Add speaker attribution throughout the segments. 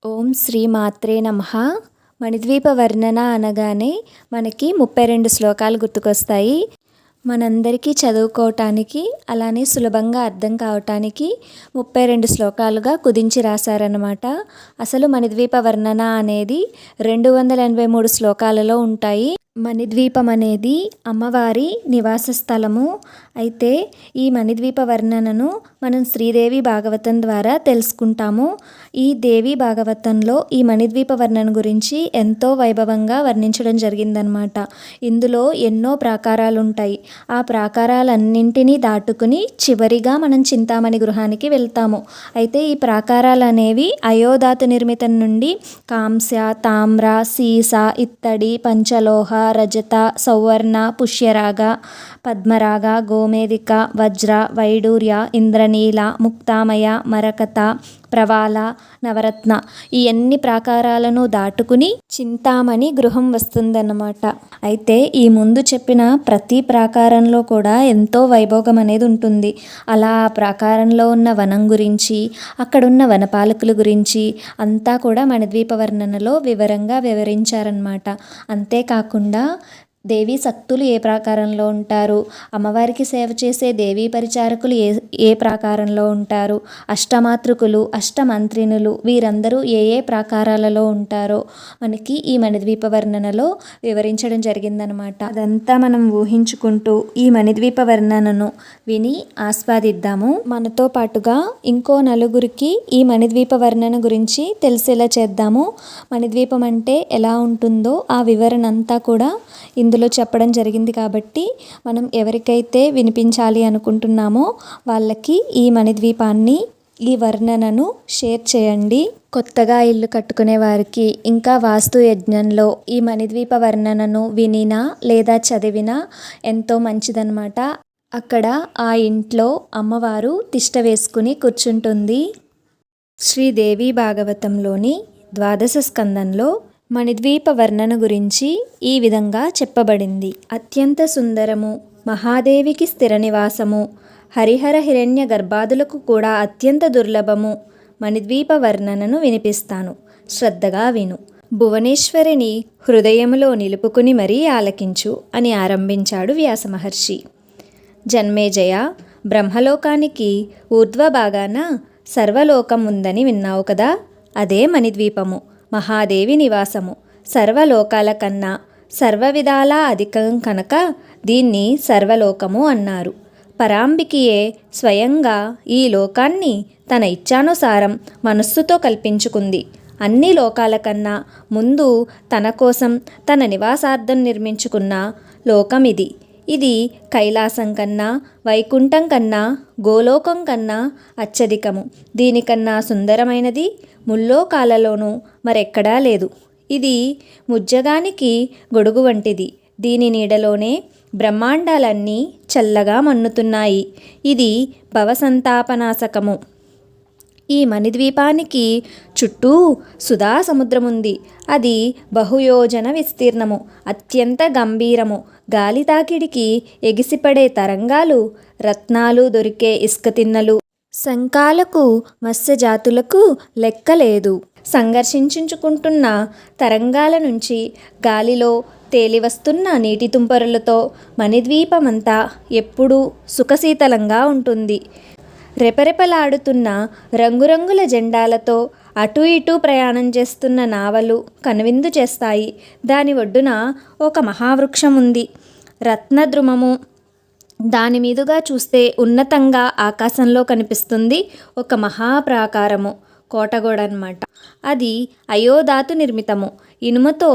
Speaker 1: ఓం శ్రీ మాత్రే నమః. మణిద్వీప వర్ణన అనగానే మనకి 32 శ్లోకాలు గుర్తుకొస్తాయి. మనందరికీ చదువుకోవటానికి అలానే సులభంగా అర్థం కావటానికి 32 శ్లోకాలుగా కుదించి రాశారన్నమాట. అసలు మణిద్వీప వర్ణన అనేది 283 శ్లోకాలలో ఉంటాయి. మణిద్వీపం అనేది అమ్మవారి నివాస స్థలము. అయితే ఈ మణిద్వీప వర్ణనను మనం శ్రీదేవి భాగవతం ద్వారా తెలుసుకుంటాము. ఈ దేవి భాగవతంలో ఈ మణిద్వీప వర్ణన గురించి ఎంతో వైభవంగా వర్ణించడం జరిగిందనమాట. ఇందులో ఎన్నో ప్రాకారాలు ఉంటాయి. ఆ ప్రాకారాలన్నింటినీ దాటుకుని చివరిగా మనం చింతామణి గృహానికి వెళ్తాము. అయితే ఈ ప్రాకారాలు అనేవి అయోధాతు నిర్మితం నుండి కాంస్య, తామ్ర, సీస, ఇత్తడి, పంచలోహ, రజత, సౌవర్ణ, పుష్యరాగ, పద్మరాగ, గోమేదిక, వజ్ర, వైడూర్య, ఇంద్రనీల, ముక్తామయ, మరకత, ప్రవాల, నవరత్న ఈ అన్ని ప్రాకారాలను దాటుకుని చింతామణి గృహం వస్తుందన్నమాట. అయితే ఈ ముందు చెప్పిన ప్రతి ప్రాకారంలో కూడా ఎంతో వైభోగం అనేది ఉంటుంది. అలా ఆ ప్రాకారంలో ఉన్న వనం గురించి, అక్కడున్న వనపాలకుల గురించి అంతా కూడా మణిద్వీప వర్ణనలో వివరంగా వివరించారనమాట. అంతేకాకుండా దేవీ సక్తులు ఏ ప్రాకారంలో ఉంటారు, అమ్మవారికి సేవ చేసే దేవీ పరిచారకులు ఏ ప్రాకారంలో ఉంటారు, అష్టమాతృకులు, అష్టమంత్రినులు వీరందరూ ఏ ప్రాకారాలలో ఉంటారో మనకి ఈ మణిద్వీప వర్ణనలో వివరించడం జరిగిందనమాట. అదంతా మనం ఊహించుకుంటూ ఈ మణిద్వీప వర్ణనను విని ఆస్వాదిద్దాము. మనతో పాటుగా ఇంకో నలుగురికి ఈ మణిద్వీప వర్ణన గురించి తెలిసేలా చేద్దాము. మణిద్వీపం అంటే ఎలా ఉంటుందో ఆ వివరణ అంతా కూడా ఇందులో చెప్పడం జరిగింది. కాబట్టి మనం ఎవరికైతే వినిపించాలి అనుకుంటున్నామో వాళ్ళకి ఈ మణిద్వీపాన్ని, ఈ వర్ణనను షేర్ చేయండి. కొత్తగా ఇల్లు కట్టుకునే వారికి, ఇంకా వాస్తు యజ్ఞంలో ఈ మణిద్వీప వర్ణనను వినినా లేదా చదివినా ఎంతో మంచిదన్నమాట. అక్కడ ఆ ఇంట్లో అమ్మవారు తిష్ట వేసుకుని కూర్చుంటుంది. శ్రీదేవి భాగవతంలోని 12వ స్కందంలో మణిద్వీప వర్ణన గురించి ఈ విధంగా చెప్పబడింది. అత్యంత సుందరము, మహాదేవికి స్థిర నివాసము, హరిహర హిరణ్య గర్భాదులకు కూడా అత్యంత దుర్లభము మణిద్వీప వర్ణనను వినిపిస్తాను, శ్రద్ధగా విను. భువనేశ్వరిని హృదయములో నిలుపుకుని మరీ ఆలకించు అని ఆరంభించాడు వ్యాస మహర్షి. జన్మేజయ, బ్రహ్మలోకానికి ఊర్ధ్వభాగాన సర్వలోకం ఉందని విన్నావు కదా, అదే మణిద్వీపము, మహాదేవి నివాసము. సర్వలోకాల కన్నా సర్వవిధాలా అధికం కనుక దీన్ని సర్వలోకము అన్నారు. పరాంబికియే స్వయంగా ఈ లోకాన్ని తన ఇచ్ఛానుసారం మనస్సుతో కల్పించుకుంది. అన్ని లోకాల కన్నా ముందు తన కోసం తన నివాసార్థం నిర్మించుకున్న లోకం ఇది. ఇది కైలాసం కన్నా, వైకుంఠం కన్నా, గోలోకం కన్నా అత్యధికము. దీనికన్నా సుందరమైనది ముల్లోకాలలోనూ మరెక్కడా లేదు. ఇది ముజ్జగానికి గొడుగు వంటిది. దీని నీడలోనే బ్రహ్మాండాలన్నీ చల్లగా మన్నుతున్నాయి. ఇది భవసంతాపనాశకము. ఈ మణిద్వీపానికి చుట్టూ సుధా సముద్రముంది. అది బహుయోజన విస్తీర్ణము, అత్యంత గంభీరము. గాలి తాకిడికి ఎగిసిపడే తరంగాలు, రత్నాలు దొరికే ఇసుక తిన్నలు, శంఖాలకు, మత్స్యజాతులకు లెక్కలేదు. సంఘర్షించుకుంటున్న తరంగాల నుంచి గాలిలో తేలివస్తున్న నీటి తుంపరులతో మణిద్వీపమంతా ఎప్పుడూ సుఖశీతలంగా ఉంటుంది. రెపరెపలాడుతున్న రంగురంగుల జెండాలతో అటు ఇటు ప్రయాణం చేస్తున్న నావలు కనువిందు చేస్తాయి. దాని ఒడ్డున ఒక మహావృక్షం ఉంది, రత్నద్రుమము. దాని మీదుగా చూస్తే ఉన్నతంగా ఆకాశంలో కనిపిస్తుంది ఒక మహాప్రాకారము, కోటగోడ అన్నమాట. అది అయోధాతు నిర్మితము, ఇనుముతో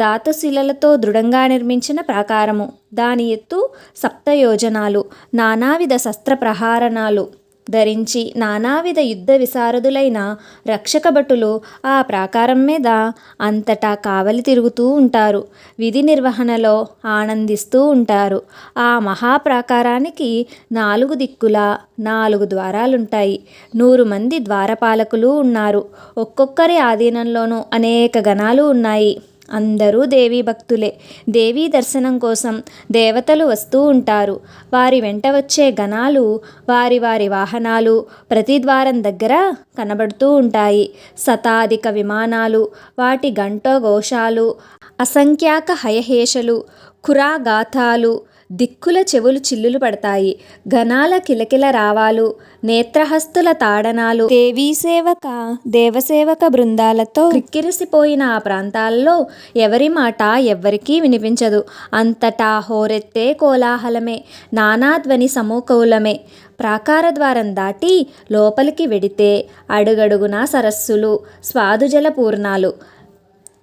Speaker 1: ధాతుశిలలతో దృఢంగా నిర్మించిన ప్రాకారము. దాని ఎత్తు 7 యోజనాలు. నానావిధ శస్త్ర ప్రహారణాలు ధరించి నానావిధ యుద్ధ విశారదులైన రక్షక భటులు ఆ ప్రాకారం మీద అంతటా కావలి తిరుగుతూ ఉంటారు. విధి నిర్వహణలో ఆనందిస్తూ ఉంటారు. ఆ మహాప్రాకారానికి 4 దిక్కులా 4 ద్వారాలుంటాయి. 100 మంది ద్వారపాలకులు ఉన్నారు. ఒక్కొక్కరి ఆధీనంలోనూ అనేక గణాలు ఉన్నాయి. అందరూ దేవీ భక్తులే. దేవీ దర్శనం కోసం దేవతలు వస్తూ ఉంటారు. వారి వెంట వచ్చే గణాలు వారి వారి వాహనాలు ప్రతి ద్వారం దగ్గర కనబడుతూ ఉంటాయి. శతాధిక విమానాలు, వాటి ఘంటోఘోషాలు, అసంఖ్యాక హయహేషలు, ఖురాగాథాలు, దిక్కుల చెవులు చిల్లులు పడతాయి. ఘనాల కిలకిల రావాలు, నేత్రహస్తుల తాడనాలు, దేవీసేవక దేవసేవక బృందాలతో క్రిక్కిరిసిపోయిన ఆ ప్రాంతాల్లో ఎవరి మాట ఎవ్వరికీ వినిపించదు. అంతటా హోరెత్తే కోలాహలమే, నానాధ్వని సమూకౌలమే. ప్రాకార ద్వారం దాటి లోపలికి వెడితే అడుగడుగునా సరస్సులు, స్వాదుజల పూర్ణాలు,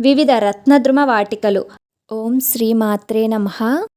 Speaker 1: వివిధ రత్నద్రుమ వాటికలు. ఓం శ్రీ మాత్రే నమః.